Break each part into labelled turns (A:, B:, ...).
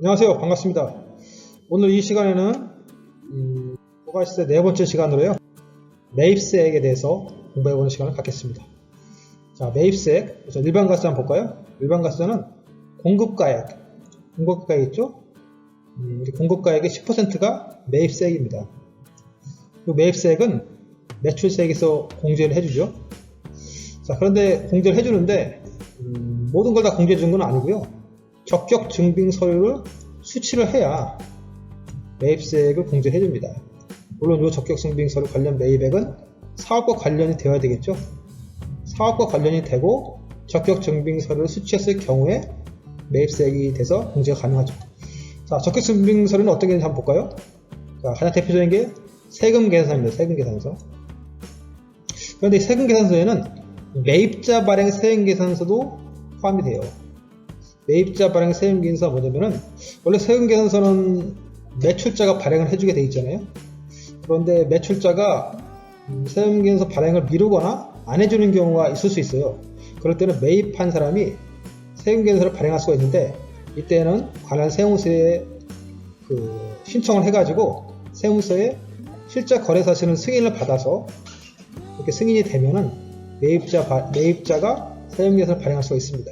A: 안녕하세요. 반갑습니다. 오늘 이 시간에는 부가시세 네 번째 시간으로요. 매입세액에 대해서 공부해보는 시간을 갖겠습니다. 자, 매입세액. 일반과세 한번 볼까요? 일반과세는 공급가액 있죠? 공급가액의 10%가 매입세액입니다. 이 매입세액은 매출세액에서 공제를 해주죠. 자, 그런데 공제를 해주는데 모든 걸 다 공제해 주는 건 아니고요. 적격 증빙 서류를 수치를 해야 매입세액을 공제해 줍니다. 물론 이 적격 증빙 서류 관련 매입액은 사업과 관련이 되어야 되겠죠. 사업과 관련이 되고 적격 증빙 서류를 수치했을 경우에 매입세액이 돼서 공제가 가능하죠. 자, 적격 증빙 서류는 어떤 게 있는지 한번 볼까요? 자, 가장 대표적인 게 세금 계산서입니다. 세금 계산서. 그런데 이 세금 계산서에는 매입자 발행 세금 계산서도 포함이 돼요. 매입자 발행 세금 계산서가 뭐냐면은, 원래 세금 계산서는 매출자가 발행을 해주게 돼 있잖아요. 그런데 매출자가 세금 계산서 발행을 미루거나 안 해주는 경우가 있을 수 있어요. 그럴 때는 매입한 사람이 세금 계산서를 발행할 수가 있는데, 이때는 관할 세무서에 신청을 해가지고 세무서에 실제 거래 사실은 승인을 받아서 이렇게 승인이 되면은 매입자가 세금 계산서를 발행할 수가 있습니다.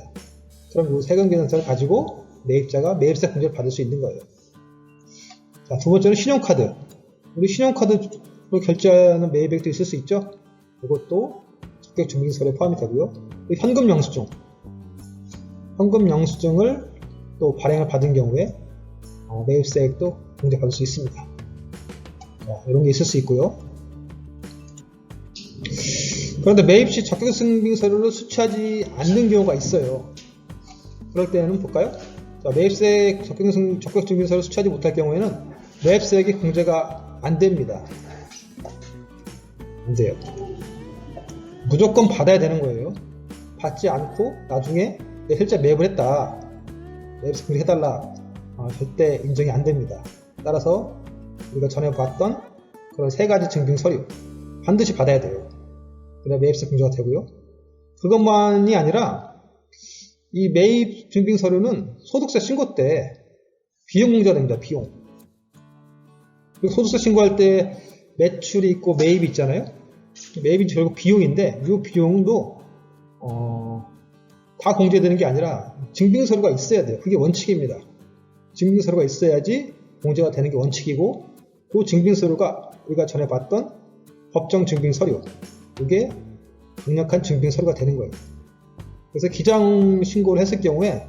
A: 그럼 이 세금 계산서를 가지고 매입자가 매입세 공제를 받을 수 있는 거예요. 자, 두 번째는 신용카드. 우리 신용카드로 결제하는 매입액도 있을 수 있죠. 이것도 적격 증빙서류에 포함이 되고요. 현금 영수증을 또 발행을 받은 경우에 매입세액도 공제받을 수 있습니다. 자, 이런 게 있을 수 있고요. 그런데 매입 시 적격 증빙서류를 수취하지 않는 경우가 있어요. 그럴 때는 볼까요? 자, 매입세액 적격 증빙서를 수취하지 못할 경우에는 매입세액이 공제가 안 됩니다. 안 돼요. 무조건 받아야 되는 거예요. 받지 않고 나중에 실제 매입을 했다, 매입세 공제해달라, 절대 인정이 안 됩니다. 따라서 우리가 전에 봤던 그런 세 가지 증빙 서류 반드시 받아야 돼요. 그래야 매입세 공제가 되고요. 그것만이 아니라 이 매입 증빙 서류는 소득세 신고 때 비용 공제가 됩니다. 비용. 그리고 소득세 신고할 때 매출이 있고 매입이 있잖아요. 매입이 결국 비용인데, 이 비용도 다 공제되는 게 아니라 증빙 서류가 있어야 돼요. 그게 원칙입니다. 증빙 서류가 있어야지 공제가 되는 게 원칙이고, 그 증빙 서류가 우리가 전에 봤던 법정 증빙 서류, 이게 강력한 증빙 서류가 되는 거예요. 그래서 기장 신고를 했을 경우에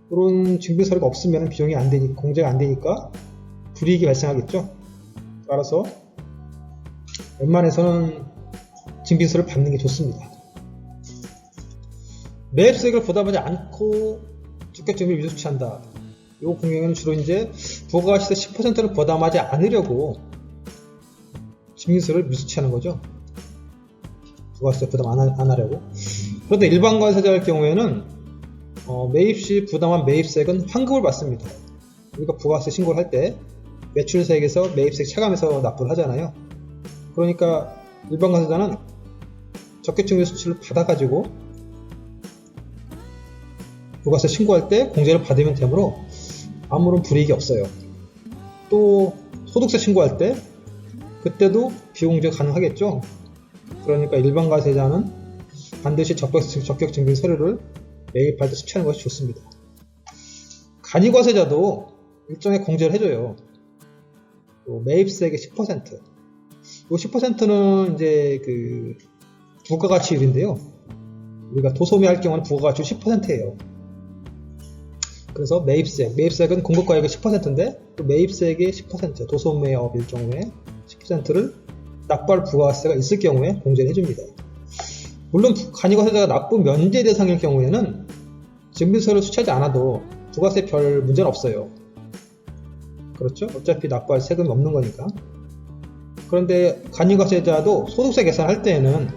A: 그런 증빙 서류가 없으면 비용이 안 되니까, 공제가 안 되니까 불이익이 발생하겠죠. 따라서 웬만해서는 증빙 서류를 받는 게 좋습니다. 매입세액을 부담하지 않고 적격 증빙을 미수취한다. 이 경우에는 주로 이제 부가시세 10%를 부담하지 않으려고 증빙 서류를 미수취하는 거죠. 부가시세 부담 안 하려고. 그런데 일반 과세자의 경우에는 매입 시 부담한 매입세액은 환급을 받습니다. 우리가 부가세 신고를 할 때 매출세액에서 매입세액 차감해서 납부를 하잖아요. 그러니까 일반 과세자는 적격증빙 수치를 받아가지고 부가세 신고할 때 공제를 받으면 되므로 아무런 불이익이 없어요. 또 소득세 신고할 때 그때도 비공제 가능하겠죠. 그러니까 일반 과세자는 반드시 적격 증빙 서류를 매입할 때 수취하는 것이 좋습니다. 간이 과세자도 일정의 공제를 해줘요. 또 매입세액의 10%. 이 10%는 이제 부가가치율인데요. 우리가 도소매 할 경우는 부가가치율 10%예요. 그래서 매입세액은 공급가액의 10%인데 또 매입세액의 10%, 도소매업일 경우에 10%를 납부할 부가세가 있을 경우에 공제를 해줍니다. 물론 간이과세자가 납부 면제 대상일 경우에는 증빙서를 수취하지 않아도 부가세 별 문제는 없어요. 그렇죠? 어차피 납부할 세금이 없는 거니까. 그런데 간이과세자도 소득세 계산할 때에는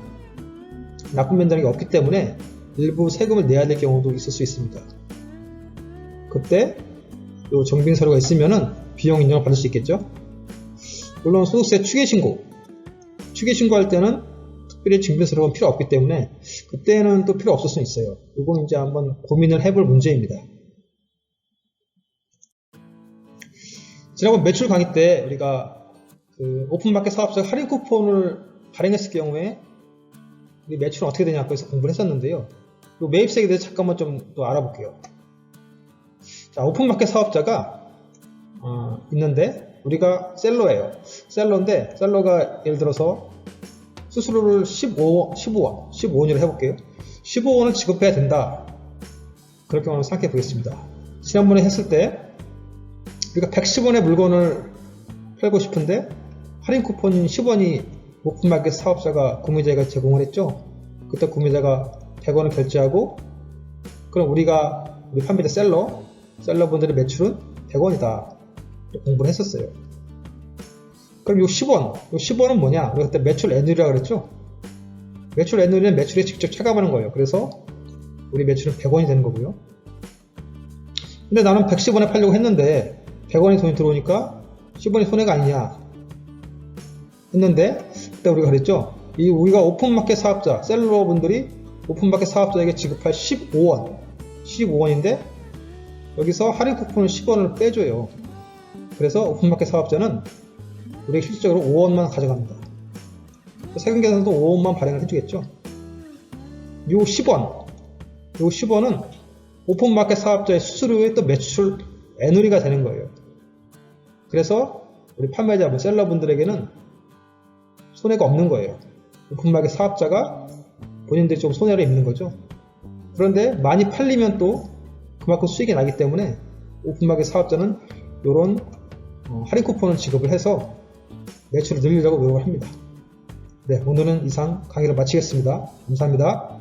A: 납부 면제가 없기 때문에 일부 세금을 내야 될 경우도 있을 수 있습니다. 그때 이 증빙서류가 있으면은 비용 인정을 받을 수 있겠죠? 물론 소득세 추계신고할 때는 특별히 증빙서류가 필요 없기 때문에 그때는 또 필요 없을 수 있어요. 이건 이제 한번 고민을 해볼 문제입니다. 지난번 매출 강의 때 우리가 그 오픈마켓 사업자 할인 쿠폰을 발행했을 경우에 우리 매출은 어떻게 되냐고 해서 공부를 했었는데요. 이 매입세액에 대해서 잠깐만 좀 또 알아볼게요. 자, 오픈마켓 사업자가 있는데 우리가 셀러예요. 셀러인데 셀러가 예를 들어서 수수료를 15원으로 해볼게요. 15원을 지급해야 된다. 그렇게 한번 생각해 보겠습니다. 지난번에 했을 때 우리가 110원의 물건을 팔고 싶은데 할인 쿠폰인 10원이 오픈마켓 사업자가 구매자에게 제공을 했죠. 그때 구매자가 100원을 결제하고 그럼 우리 판매자 셀러분들의 매출은 100원이다. 공부를 했었어요. 그럼 요 10원은 뭐냐? 우리가 그때 매출 애누리라고 그랬죠? 매출 애누리는 매출에 직접 체감하는 거예요. 그래서 우리 매출은 100원이 되는 거고요. 근데 나는 110원에 팔려고 했는데 100원이 돈이 들어오니까 10원이 손해가 아니냐 했는데 그때 우리가 그랬죠? 우리가 오픈마켓 사업자, 셀러분들이 오픈마켓 사업자에게 지급할 15원인데 여기서 할인 쿠폰을 10원을 빼줘요. 그래서 오픈마켓 사업자는 우리가 실질적으로 5원만 가져갑니다. 세금 계산도 5원만 발행을 해주겠죠. 요 10원은 오픈마켓 사업자의 수수료의 또 매출 애누리가 되는 거예요. 그래서 우리 판매자, 셀러분들에게는 손해가 없는 거예요. 오픈마켓 사업자가 본인들이 좀 손해를 입는 거죠. 그런데 많이 팔리면 또 그만큼 수익이 나기 때문에 오픈마켓 사업자는 이런 할인 쿠폰을 지급을 해서 매출을 늘리려고 노력을 합니다. 네, 오늘은 이상 강의를 마치겠습니다. 감사합니다.